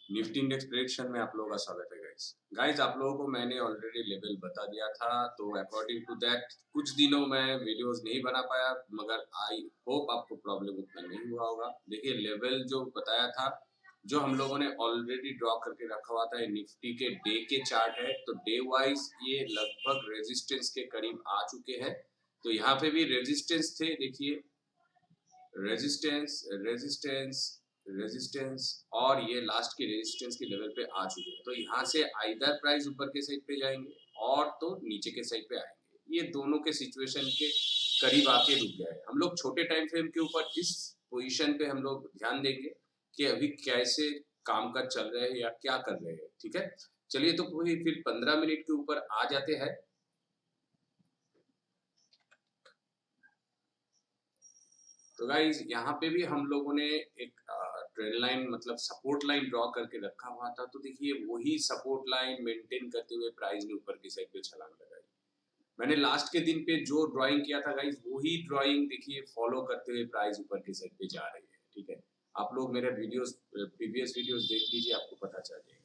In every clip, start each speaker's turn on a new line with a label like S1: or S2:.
S1: Nifty index prediction में आप लोगों का स्वागत है गाइस आप लोगों को मैंने ऑलरेडी लेवल बता दिया था, तो अकॉर्डिंग टू दैट कुछ दिनों में वीडियोस नहीं बना पाया, मगर आई होप आपको प्रॉब्लम उतना नहीं हुआ होगा। देखिए लेवल जो बताया था, जो हम लोगों ने ऑलरेडी ड्रॉ करके रखा हुआ था, निफ्टी के डे के चार्ट है, तो डे वाइज ये लगभग रेजिस्टेंस के करीब आ चुके हैं। तो यहाँ पे भी रेजिस्टेंस थे, देखिए रेजिस्टेंस रेजिस्टेंस रेजिस्टेंस और ये लास्ट की रेजिस्टेंस के लेवल पे आ चुके हैं। तो यहाँ से आइदर प्राइस ऊपर के साइड पे जाएंगे और तो नीचे के साइड पे आएंगे। ये दोनों के सिचुएशन के करीब आके रुक गया है। हम लोग छोटे टाइम फ्रेम के ऊपर इस पोजीशन पे हम लोग ध्यान देंगे कि अभी कैसे काम काज चल रहे हैं या क्या कर रहे हैं। ठीक है, चलिए तो कोई फिर 15 मिनट के ऊपर आ जाते हैं। तो गाइज यहाँ पे भी हम लोगों ने एक ट्रेंड लाइन मतलब सपोर्ट लाइन ड्रॉ करके रखा हुआ था। तो देखिए वही सपोर्ट लाइन मेंटेन करते हुए प्राइस ने ऊपर की साइड पे छलांग लगाई। मैंने लास्ट के दिन पे जो ड्राइंग किया था गाइज, वही ड्राइंग देखिए फॉलो करते हुए प्राइस ऊपर की साइड पे जा रही है। ठीक है, आप लोग मेरे वीडियोस प्रीवियस वीडियोस देख लीजिए, आपको पता चल जाएगा।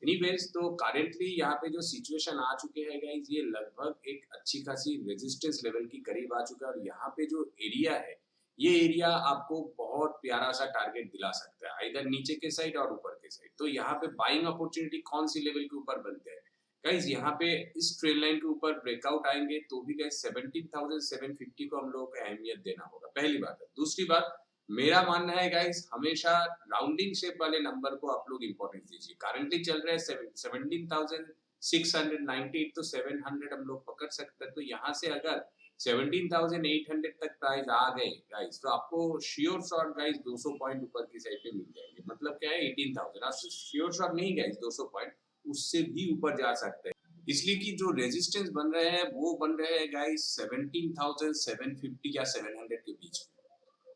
S1: एनीवेज तो करेंटली यहाँ पे जो सिचुएशन आ चुके हैं गाइज, ये लगभग एक अच्छी खासी रेजिस्टेंस लेवल की करीब आ चुका है। और यहाँ पे जो एरिया है, ये एरिया आपको बहुत प्यारा सा टारगेट दिला सकता है, इधर नीचे के साइड और ऊपर के साइड। तो यहाँ पे बाइंग अपॉर्चुनिटी कौन सी लेवल के ऊपर बनते हैं गाइज, यहाँ पे इस ट्रेड लाइन के ऊपर ब्रेकआउट आएंगे तो भी गाइज 17,750 को हम लोगों को अहमियत देना होगा, पहली बात है। दूसरी बात, मेरा मानना है गाइस, हमेशा राउंडिंग शेप वाले नंबर को आप लोग इंपॉर्टेंस दीजिए। करंटली चल रहा है 17,698, तो 700 हम लोग पकड़ सकते हैं। तो यहाँ से अगर 17,800 तक प्राइस आ गए गाइस, तो आपको श्योर शॉट गाइस 200 पॉइंट ऊपर की साइड पे मिल जाएंगे। मतलब क्या है, 18,000। आपसे श्योर शॉट नहीं गाइस 200 पॉइंट, उससे भी ऊपर जा सकते हैं। इसलिए कि जो रेजिस्टेंस बन रहे हैं वो बन रहे हैं गाइस 17,750 या 700 के बीच में।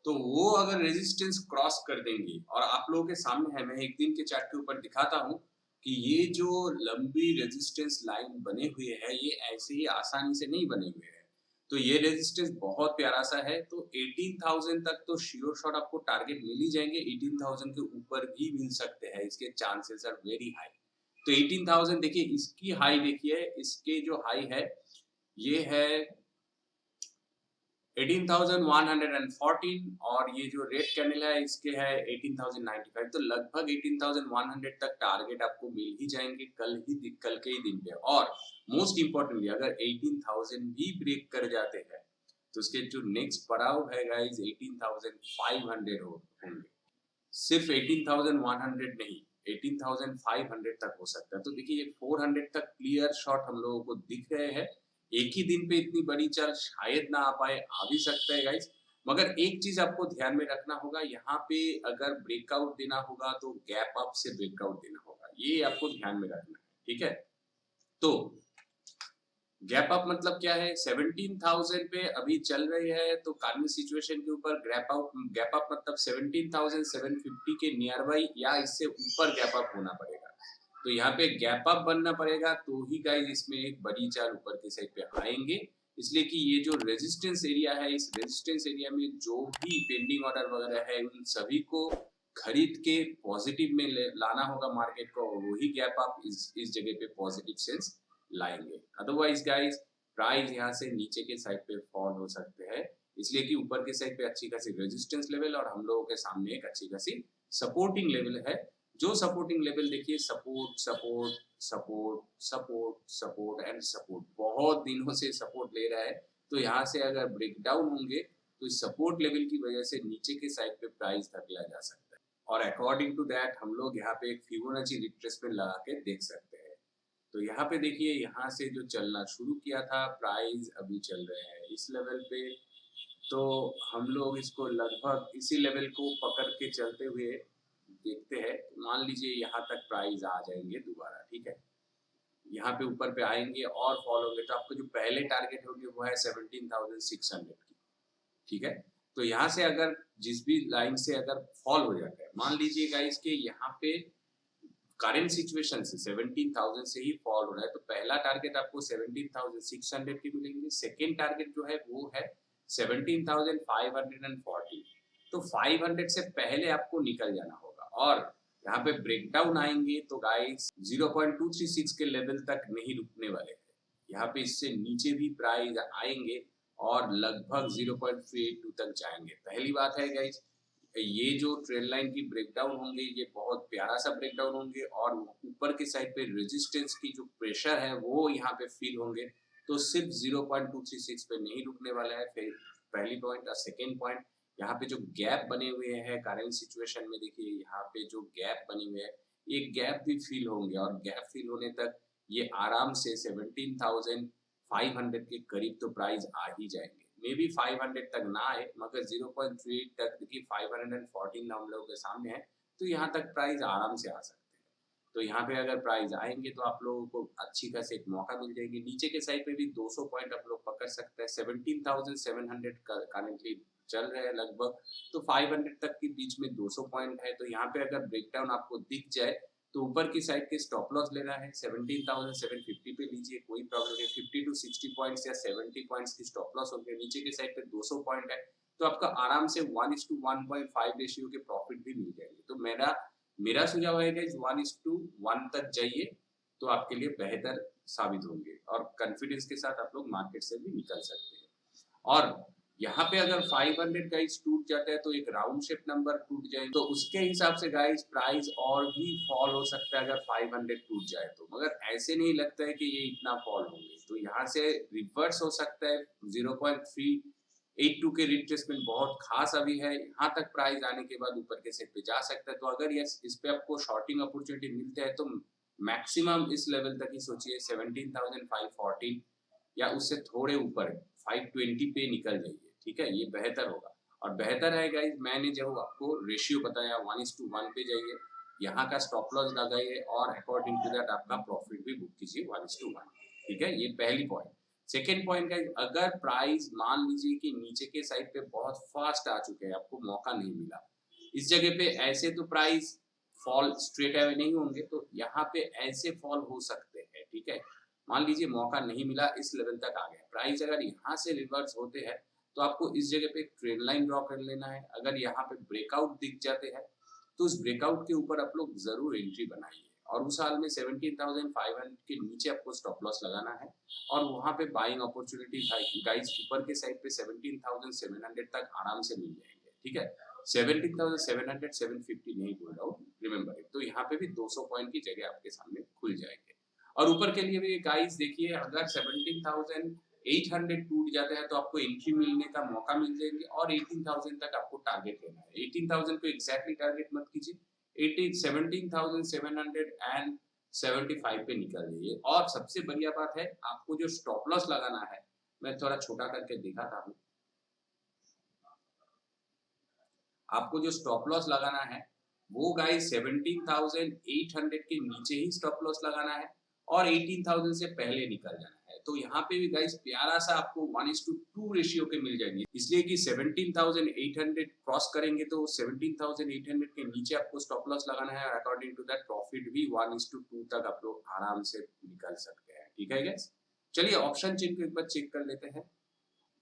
S1: तो वो अगर रेजिस्टेंस क्रॉस कर देंगे, और आप लोगों के सामने है, मैं एक दिन के चार्ट के ऊपर दिखाता हूँ कि ये जो लंबी रेजिस्टेंस लाइन बने हुए हैं, ये ऐसे ही आसानी से नहीं बने हुए हैं। तो ये रेजिस्टेंस बहुत प्यारा सा है। तो 18,000 तक तो श्योर शॉट आपको टारगेट मिल ही जाएंगे, 18,000 के ऊपर भी मिल सकते हैं, इसके चांसेस आर वेरी हाई। तो 18,000 देखिए, इसकी हाई देखिए, इसके जो हाई है ये है 18,114, और ये जो रेड कैंडल है इसके है 18,095। तो लगभग 18,100 तक टारगेट आपको मिल ही जाएंगे कल के ही दिन पे। और मोस्ट इंपॉर्टेंटली अगर 18,000 भी ब्रेक कर जाते हैं, तो उसके जो नेक्स्ट पड़ाव है गाइस 18,500 होंगे। सिर्फ 18,100 नहीं, 18,500 तक हो सकता है। तो देखिए ये 400 तक क्लियर शॉट हम लोगों को दिख रहे हैं। एक ही दिन पे इतनी बड़ी चाल शायद ना आ पाए, आ भी सकता है गाइस। मगर एक चीज आपको ध्यान में रखना होगा, यहाँ पे अगर ब्रेकआउट देना होगा तो गैप अप से ब्रेकआउट देना होगा, ये आपको ध्यान में रखना है। ठीक है, तो गैप अप मतलब क्या है, 17,000 पे अभी चल रही है, तो करंट सिचुएशन के ऊपर गैप अप मतलब 17,750 के नियर बाई या इससे ऊपर गैप अप होना पड़ेगा। तो यहाँ पे गैप अप बनना पड़ेगा, तो ही गाइस इसमें एक बड़ी चाल ऊपर की साइड पे आएंगे। इसलिए कि ये जो रेजिस्टेंस एरिया है, इस रेजिस्टेंस एरिया में जो भी पेंडिंग ऑर्डर वगैरह है, उन सभी को खरीद के पॉजिटिव में लाना होगा मार्केट को, और वही गैप अप इस जगह पे पॉजिटिव सेंस लाएंगे। अदरवाइज गाइस प्राइस यहाँ से नीचे के साइड पे फॉल हो सकते हैं, इसलिए कि ऊपर के साइड पे अच्छी खासी रेजिस्टेंस लेवल और हम लोगों के सामने एक अच्छी खासी सपोर्टिंग लेवल है। जो सपोर्टिंग लेवल देखिए, support support support support support and support, बहुत दिनों से सपोर्ट ले रहा है। तो यहाँ से अगर ब्रेकडाउन होंगे तो इस सपोर्ट लेवल की वजह से नीचे के साइड पे प्राइस धकेला जा सकता है। और अकॉर्डिंग टू दैट हम लोग यहाँ पे एक फिबोनाची रिट्रेसमेंट लगा के देख सकते हैं। तो यहाँ पे देखिए, यहाँ से जो चलना शुरू किया था प्राइस, अभी चल रहे हैं इस लेवल पे। तो हम लोग इसको लगभग इसी लेवल को पकड़ के चलते हुए देखते हैं। मान लीजिए यहाँ तक प्राइस आ जाएंगे दोबारा, ठीक है, यहाँ पे ऊपर पे आएंगे और फॉल होंगे, तो आपको जो पहले टारगेट होगी वो है 17,600 की। ठीक है, तो यहाँ से अगर जिस भी लाइन से अगर फॉल हो जाता है, मान लीजिए गाइस के यहाँ पे करंट सिचुएशन से 17,000 से ही फॉल हो रहा है, तो पहला टारगेट आपको 17,600 की मिलेंगे। सेकेंड टारगेट जो है वो है 17,540। तो 500 से पहले आपको निकल जाना होगा। और यहाँ पे ब्रेकडाउन आएंगे तो गाइस 0.236 के लेवल तक नहीं रुकने वाले हैं। यहाँ पे इससे नीचे भी प्राइस आएंगे और लगभग 0.382 तक जाएंगे। पहली बात है गाइस, ये जो ट्रेंड लाइन की ब्रेकडाउन होंगे ये बहुत प्यारा सा ब्रेकडाउन होंगे और ऊपर के साइड पे रेजिस्टेंस की जो प्रेशर है वो यहाँ पे फील होंगे। तो सिर्फ 0.236 पे नहीं रुकने वाला है। फिर पहली पॉइंट और सेकेंड पॉइंट, यहाँ पे जो गैप बने हुए हैं करंट सिचुएशन में, देखिए यहाँ पे जो गैप बने हुए हैं ये गैप भी फील होंगे और गैप फील होने तक ये आराम से 17,500 के करीब तो प्राइस आ ही जाएंगे। मे बी 500 तक ना आए मगर 0.3 तक, देखिए 514 हम लोगों के सामने है तो यहाँ तक प्राइस आराम से आ सकते हैं। तो यहाँ पे अगर प्राइस आएंगे तो आप लोगों को अच्छी खासी एक मौका मिल जाएगी। नीचे के साइड पे भी 200 पॉइंट आप लोग पकड़ सकते हैं। 17,700 करंटली चल रहे हैं लगभग, तो 500 तक के बीच में 200 पॉइंट है। तो यहाँ पे अगर ब्रेकडाउन आपको दिख जाए तो ऊपर की साइड के स्टॉप लॉस लेना है 17,750 पे लीजिए, कोई प्रॉब्लम नहीं। 50 टू 60 पॉइंट्स या 70 पॉइंट्स की स्टॉप लॉस होंगे। नीचे के साइड पे 200 पॉइंट है तो आपका आराम से 1:1.5 रेशियो के प्रॉफिट भी मिल जाएंगे। तो मेरा मेरा सुझाव है कि 1:1 तक जाइए तो आपके लिए बेहतर साबित होंगे और कॉन्फिडेंस के साथ आप लोग मार्केट से भी निकल सकते हैं। और यहाँ पे अगर 500 गाइस टूट जाता है तो एक राउंड शेप नंबर टूट जाए तो उसके हिसाब से गाइस प्राइस और भी फॉल हो सकता है अगर 500 टूट जाए तो, मगर ऐसे नहीं लगता है कि ये इतना फॉल होंगे। तो यहाँ से रिवर्स हो सकता है। 0.382 के रिट्रेसमेंट बहुत खास अभी है, यहाँ तक प्राइस आने के बाद ऊपर के सेट पे जा सकता है। तो अगर ये इस पे आपको शॉर्टिंग अपॉर्चुनिटी मिलते हैं तो मैक्सिमम इस लेवल तक ही सोचिए 17,514 या उससे थोड़े ऊपर 520 पे निकल जाइए, ठीक है, ये बेहतर होगा। और बेहतर है गाइस, मैंने जो आपको रेशियो बताया 1:1 पे जाइए, यहाँ का स्टॉप लॉस लगाइए और अकॉर्डिंग टू दैट आपका प्रॉफिट भी बुक कीजिए 1:1, ठीक है। ये पहली पॉइंट। सेकेंड पॉइंट गाइस, अगर प्राइस मान लीजिए कि नीचे के साइड पे बहुत फास्ट आ चुके हैं, आपको मौका नहीं मिला इस जगह पे, ऐसे तो प्राइस फॉल स्ट्रेट अवे नहीं होंगे, तो यहाँ पे ऐसे फॉल हो सकते हैं, ठीक है। मान लीजिए मौका नहीं मिला, इस लेवल तक आ गया प्राइस, अगर यहाँ से रिवर्स होते हैं तो आपको इस जगह पे एक ट्रेंड लाइन ड्रॉ कर लेना है। अगर यहाँ पे ब्रेकआउट दिख जाते हैं तो उस ब्रेकआउट के ऊपर आप लोग जरूर एंट्री बनाइए और उस हाल में 17,500 के नीचे आपको स्टॉप लॉस लगाना है और वहां पे बाइंग अपॉर्चुनिटी गाइस ऊपर के साइड पे 17,700 तक आराम से मिल जाएंगे, ठीक है। 17,700 750 नहीं बोल रहा हूँ, रिमेंबर इट। तो यहाँ पे भी 200 पॉइंट की जगह आपके सामने खुल जाएंगे। और ऊपर के लिए भी गाइस देखिए, अगर 17,800 टूट जाते हैं तो आपको एंट्री मिलने का मौका मिल जाएंगे और 18,000 तक आपको टारगेट लेना है। 18,000 को एग्जैक्टली टारगेट मत कीजिए, 17,775 पे निकल जाइए। और सबसे बढ़िया बात है, आपको जो स्टॉप लॉस लगाना है, मैं थोड़ा छोटा करके दिखाता हूँ। आपको जो स्टॉप लॉस लगाना है वो गाइस 17,800 के नीचे ही स्टॉप लॉस लगाना है और 18,000 से पहले निकल जाना है। तो यहाँ पे भी गाइस प्यारा सा आपको 1:2 रेशियो के मिल जाएंगे, इसलिए कि 17,800 क्रॉस करेंगे तो 17,800 के नीचे आपको स्टॉप लॉस लगाना है और अकॉर्डिंग टू दैट प्रॉफिट भी 1:2 तक आप लोग आराम से निकल सकते हैं, ठीक है गाइस। चलिए ऑप्शन चेन को एक बार चेक कर लेते हैं।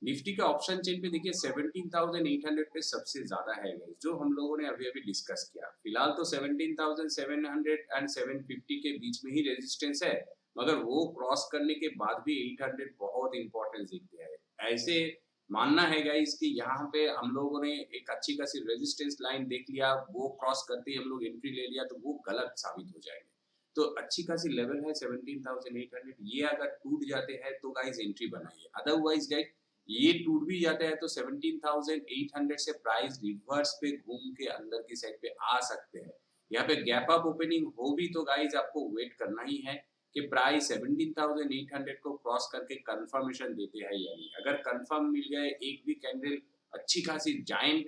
S1: निफ्टी के ऑप्शन चेन पे देखिए 17,800 पे सबसे ज्यादा है गाइस, जो हम लोगों ने अभी अभी डिस्कस किया। फिलहाल तो 17,700 एंड 750 के बीच में ही रेजिस्टेंस है, मगर वो क्रॉस करने के बाद भी 800 बहुत इंपॉर्टेंस दिखते हैं। ऐसे मानना है गाइस कि यहाँ पे हम लोगों ने एक अच्छी खासी रेजिस्टेंस लाइन देख लिया, वो क्रॉस करते ही हम लोग एंट्री ले लिया तो वो गलत साबित हो जाएंगे। तो अच्छी खासी लेवल है 17,800, ये अगर टूट जाते हैं तो गाइस एंट्री बनाइए। अदरवाइज गाइस ये टूट भी जाता है तो 17,800 से प्राइस रिवर्स पे घूम के अंदर की साइड पे आ सकते हैं। यहाँ पे गैप अप ओपनिंग हो भी तो गाइस आपको वेट करना ही है कि प्राइस 17,800 को क्रॉस करके कंफर्मेशन देते हैं या नहीं। अगर कंफर्म मिल गया, एक भी कैंडल अच्छी खासी जायंट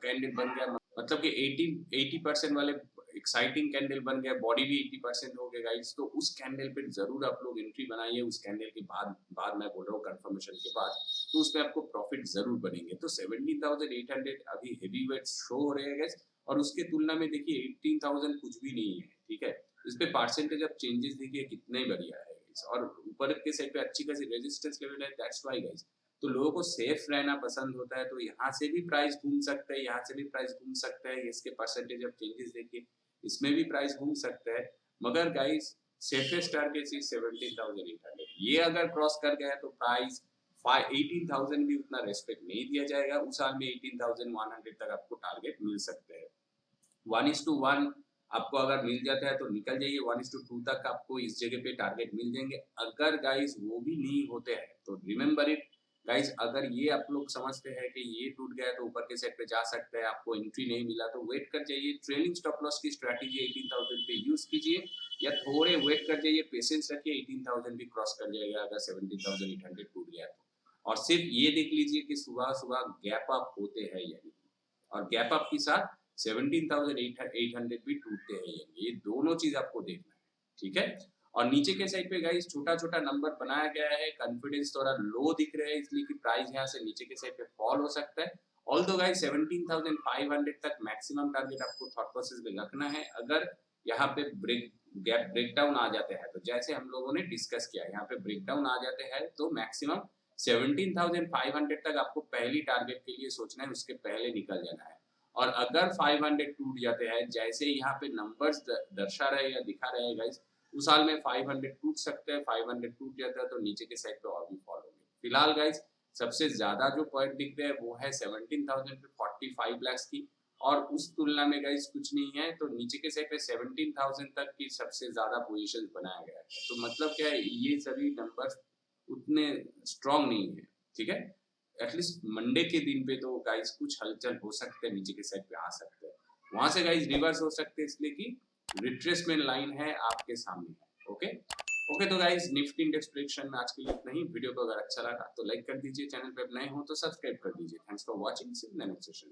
S1: कैंडल बन गया, मतलब कि 80% वाले एक्साइटिंग कैंडल बन गया, बॉडी भी 80% हो गया गाइस, तो उस कैंडल पे जरूर आप लोग एंट्री बनाइए। उस कैंडल के बाद मैं बोल रहा हूँ कंफर्मेशन के बाद, तो उसमें आपको प्रॉफिट जरूर बनेंगे। तो 17,800 अभी हेवी वेट शो हो रहे हैं गाइस, और उसके तुलना में देखिए 18,000 कुछ भी नहीं है, ठीक है। इस पे परसेंटेज ऑफ चेंजेस देखिए कितने बढ़िया है गाइस, और ऊपर के साइड पे अच्छी खासी रेजिस्टेंस लेवल है, दैट्स व्हाई गाइस। तो लोगों को सेफ रहना पसंद होता है, तो यहाँ से भी प्राइस घूम सकता है, यहाँ से भी प्राइस घूम सकता है। इसके परसेंटेज ऑफ चेंजेस देखिए, इसमें भी प्राइस घूम सकता है, मगर गाइस सेफेस्ट टारगेट इज 17,800। ये अगर क्रॉस कर गया तो प्राइस 18,000 भी उतना रेस्पेक्ट नहीं दिया जाएगा, उस साल में 18,100 तक आपको टारगेट मिल सकते हैं। 1:1 आपको अगर मिल जाता है तो निकल जाइए, 1:2 तक आपको इस जगह पे टारगेट मिल जाएंगे। अगर गाइस वो भी नहीं होते हैं तो रिमेंबर इट गाइस, अगर ये आप लोग समझते हैं कि ये टूट गया तो ऊपर के सेट पे जा सकता है, आपको एंट्री नहीं मिला तो वेट कर जाइए, ट्रेलिंग स्टॉप लॉस की स्ट्रैटेजी 18,000 पे यूज कीजिए, या थोड़े वेट कर जाइए, पेशेंस रखिए, 18,000 भी क्रॉस कर जाएगा अगर 17,800 टूट गया तो। और सिर्फ ये देख लीजिए कि सुबह सुबह गैप अप होते हैं या नहीं, और गैप अप के साथ 17,800 भी टूटते हैं या नहीं, ये दोनों चीज आपको देखना है, ठीक है। और नीचे के साइड पे गाइस छोटा छोटा नंबर बनाया गया है, कॉन्फिडेंस थोड़ा लो दिख रहा है इसलिए कि प्राइस यहाँ से नीचे के साइड पे फॉल हो सकता है। ऑल्दो गाइस 17,500 तक मैक्सिमम टारगेट आपको थॉट प्रोसेस में रखना है। अगर यहाँ पे गैप ब्रेकडाउन आ जाते हैं तो जैसे हम लोगों ने डिस्कस किया, यहाँ पे ब्रेकडाउन आ जाते हैं तो मैक्सिमम 17,500 तक आपको पहली टारगेट के लिए सोचना है, उसके पहले निकल जाना है। और अगर 500 टूट जाते हैं, जैसे यहाँ पे नंबर्स दर्शा रहे या दिखा रहे हैं गाइस, उस साल में 500 टूट सकते हैं, 500 टूट जाता है तो नीचे के साइड पे और भी फॉल होंगे। फिलहाल गाइस सबसे ज्यादा जो पॉइंट दिख रहे हैं वो है 17,000 पे 45 लाख की, और उस तुलना में गाइस कुछ नहीं है, तो नीचे के साइड पे 17,000 तक की सबसे ज्यादा पोजीशन बनाया गया है। तो मतलब क्या है, ये सभी नंबर उतने स्ट्रॉन्ग नहीं है, ठीक है। एटलीस्ट मंडे के दिन पे तो गाइस कुछ हलचल हो सकते हैं, नीचे के साइड पे आ सकते हैं, वहां से गाइस रिवर्स हो सकते हैं, इसलिए कि रिट्रेसमेंट लाइन है आपके सामने है। ओके ओके, तो गाइस निफ्टी इंडेक्स प्रेडिक्शन में आज के लिए इतना ही। वीडियो को अगर अच्छा लगा तो लाइक कर दीजिए, चैनल पे नए हो तो सब्सक्राइब कर दीजिए। Thanks for watching, see you in the next session.